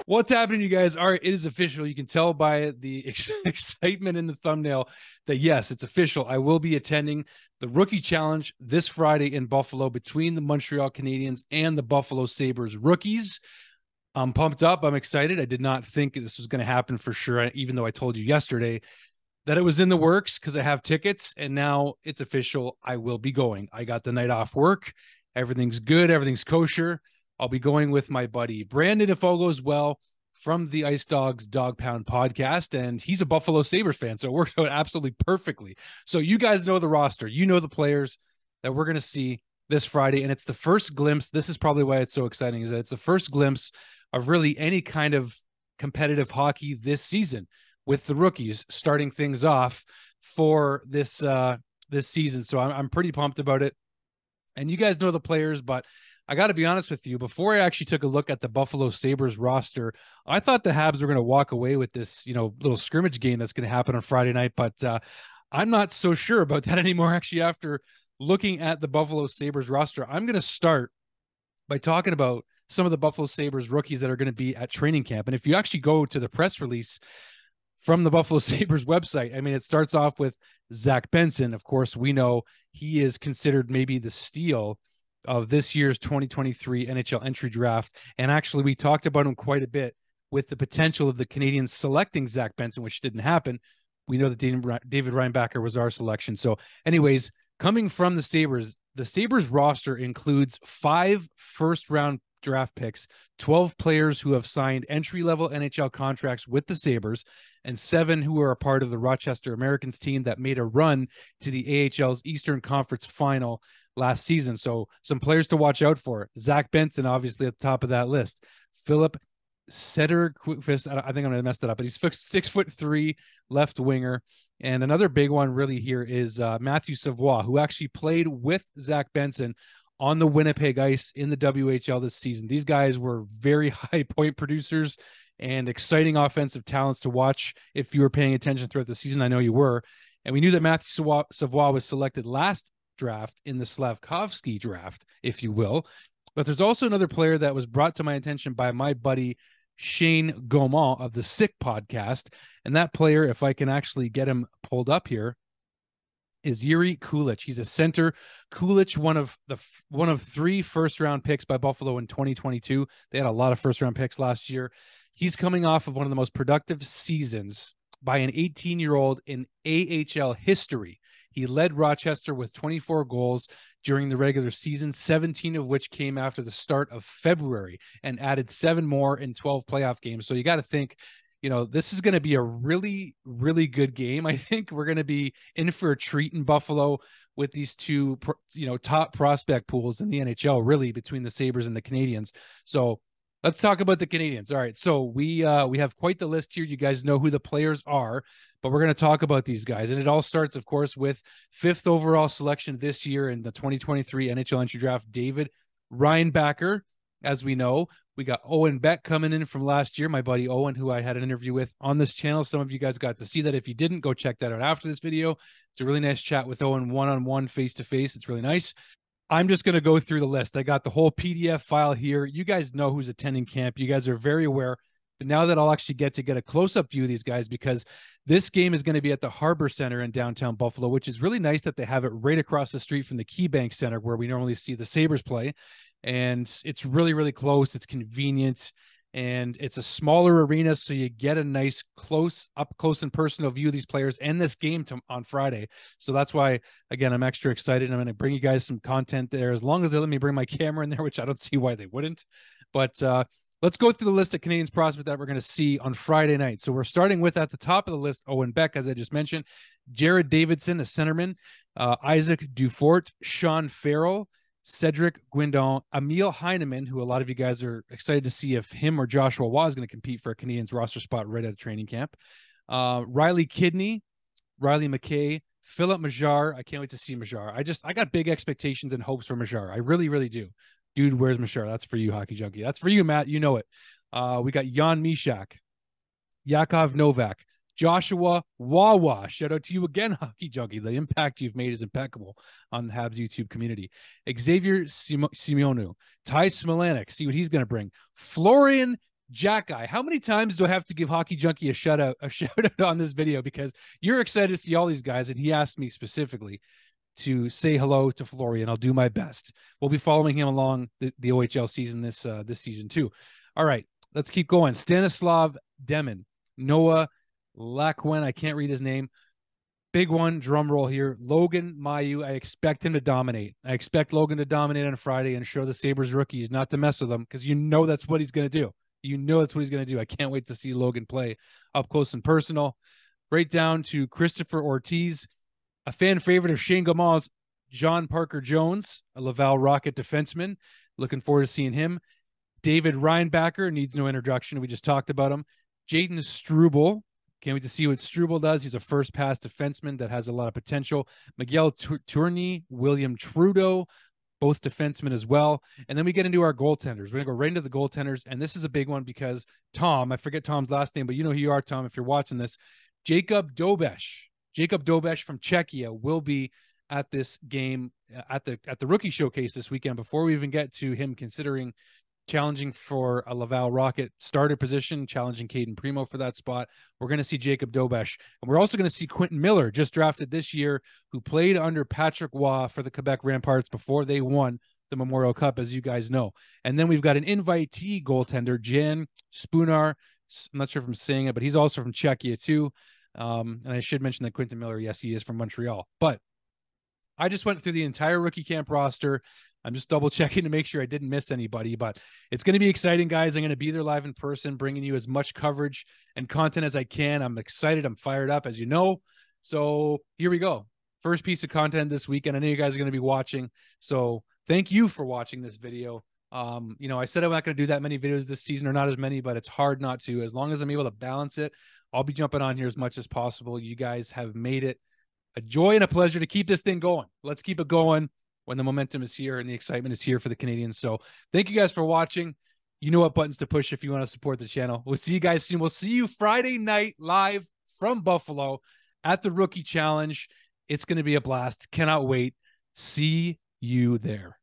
What's happening, you guys? All right, it is official. You can tell by the excitement in the thumbnail that yes, it's official. I will be attending the Rookie Challenge this Friday in Buffalo between the Montreal Canadiens and the Buffalo Sabres rookies. I'm pumped up. I'm excited. I did not think this was going to happen for sure, even though I told you yesterday that it was in the works because I have tickets, and now it's official. I will be going. I got the night off work. Everything's good. Everything's kosher. I'll be going with my buddy Brandon, if all goes well, from the Ice Dogs Dog Pound podcast. And he's a Buffalo Sabres fan, so it worked out absolutely perfectly. So you guys know the roster. You know the players that we're going to see this Friday. And it's the first glimpse. This is probably why it's so exciting, is that it's the first glimpse of really any kind of competitive hockey this season, with the rookies starting things off for this season. So I'm pretty pumped about it. And you guys know the players, but I got to be honest with you, before I actually took a look at the Buffalo Sabres roster, I thought the Habs were going to walk away with this, little scrimmage game that's going to happen on Friday night, but I'm not so sure about that anymore. Actually, after looking at the Buffalo Sabres roster, I'm going to start by talking about some of the Buffalo Sabres rookies that are going to be at training camp. And if you actually go to the press release from the Buffalo Sabres website, I mean, it starts off with Zach Benson. Of course, we know he is considered maybe the steal of this year's 2023 NHL entry draft. And actually, we talked about him quite a bit with the potential of the Canadiens selecting Zach Benson, which didn't happen. We know that David Reinbacher was our selection. So anyways, coming from the Sabres roster includes 5 first-round draft picks, 12 players who have signed entry-level NHL contracts with the Sabres, and 7 who are a part of the Rochester Americans team that made a run to the AHL's Eastern Conference Final last season. So some players to watch out for. Zach Benson, obviously, at the top of that list. Philip Sederqvist, I think I'm going to mess that up, but he's 6'3" left winger. And another big one really here is Matthew Savoie, who actually played with Zach Benson on the Winnipeg Ice in the WHL this season. These guys were very high point producers and exciting offensive talents to watch if you were paying attention throughout the season. I know you were. And we knew that Matthew Savoie was selected last draft in the Slavkovsky draft, if you will. But there's also another player that was brought to my attention by my buddy Shane Gaumont of the Sick podcast. And that player, if I can actually get him pulled up here, is Jiri Kulich. He's a center. Kulich, one of 3 first-round picks by Buffalo in 2022. They had a lot of first-round picks last year. He's coming off of one of the most productive seasons by an 18-year-old in AHL history. He led Rochester with 24 goals during the regular season, 17 of which came after the start of February, and added 7 more in 12 playoff games. So you got to think, this is going to be a really, really good game. I think we're going to be in for a treat in Buffalo with these 2, top prospect pools in the NHL, really, between the Sabres and the Canadiens. So let's talk about the Canadiens. All right, so we have quite the list here. You guys know who the players are, but we're going to talk about these guys. And it all starts, of course, with 5th overall selection this year in the 2023 NHL entry draft, David Reinbacher. As we know, we got Owen Beck coming in from last year, my buddy Owen, who I had an interview with on this channel. Some of you guys got to see that. If you didn't, go check that out after this video. It's a really nice chat with Owen, one-on-one, face-to-face. It's really nice. I'm just going to go through the list. I got the whole PDF file here. You guys know who's attending camp. You guys are very aware. But now that I'll actually get a close-up view of these guys, because this game is going to be at the Harbor Center in downtown Buffalo, which is really nice that they have it right across the street from the KeyBank Center where we normally see the Sabres play. And it's really, really close. It's convenient. And it's a smaller arena, so you get a nice up close and personal view of these players and this game on Friday. So that's why, again, I'm extra excited. I'm going to bring you guys some content there, as long as they let me bring my camera in there, which I don't see why they wouldn't. But let's go through the list of Canadiens prospects that we're going to see on Friday night. So we're starting with, at the top of the list, Owen Beck, as I just mentioned, Jared Davidson, a centerman, Isaac Dufort, Sean Farrell, Cedric Guindon, Emil Heineman, who a lot of you guys are excited to see if him or Joshua Waugh is going to compete for a Canadiens roster spot right out of training camp. Riley Kidney, Riley McKay, Philip Majar. I can't wait to see Majar. I got big expectations and hopes for Majar. I really, really do. Dude, where's Majar? That's for you, Hockey Junkie. That's for you, Matt. You know it. We got Jan Mysak, Yakov Novak, Joshua Wawa. Shout out to you again, Hockey Junkie. The impact you've made is impeccable on the Habs YouTube community. Xavier Simeonu, Ty Smilanic, see what he's going to bring. Florian Jack Guy. How many times do I have to give Hockey Junkie a shout out on this video? Because you're excited to see all these guys, and he asked me specifically to say hello to Florian. I'll do my best. We'll be following him along the OHL season this season too. All right, let's keep going. Stanislav Demin, Noah Lacwen. I can't read his name. Big one, drum roll here. Logan Mailloux. I expect him to dominate. I expect Logan to dominate on Friday and show the Sabres rookies not to mess with them, because you know that's what he's going to do. You know that's what he's going to do. I can't wait to see Logan play up close and personal. Right down to Christopher Ortiz, a fan favorite of Shane Gaumont, John Parker Jones, a Laval Rocket defenseman. Looking forward to seeing him. David Reinbacher needs no introduction. We just talked about him. Jaden Struble. Can't wait to see what Struble does. He's a first pass defenseman that has a lot of potential. Miguel Tourny, William Trudeau, both defensemen as well. And then we get into our goaltenders. We're going to go right into the goaltenders. And this is a big one because Tom, I forget Tom's last name, but you know who you are, Tom, if you're watching this. Jakub Dobeš from Czechia will be at this game at the rookie showcase this weekend. Before we even get to him considering challenging for a Laval Rocket starter position, challenging Caden Primo for that spot, we're going to see Jakub Dobeš. And we're also going to see Quentin Miller, just drafted this year, who played under Patrick Waugh for the Quebec Ramparts before they won the Memorial Cup, as you guys know. And then we've got an invitee goaltender, Jan Spunar. I'm not sure if I'm saying it, but he's also from Czechia too. And I should mention that Quentin Miller, yes, he is from Montreal. But I just went through the entire rookie camp roster. I'm just double checking to make sure I didn't miss anybody, but it's going to be exciting, guys. I'm going to be there live in person, bringing you as much coverage and content as I can. I'm excited. I'm fired up, as you know. So here we go. First piece of content this weekend. I know you guys are going to be watching. So thank you for watching this video. You know, I said I'm not going to do that many videos this season, or not as many, but it's hard not to. As long as I'm able to balance it, I'll be jumping on here as much as possible. You guys have made it a joy and a pleasure to keep this thing going. Let's keep it going when the momentum is here and the excitement is here for the Canadians. So thank you guys for watching. You know what buttons to push if you want to support the channel. We'll see you guys soon. We'll see you Friday night live from Buffalo at the Rookie Challenge. It's going to be a blast. Cannot wait. See you there.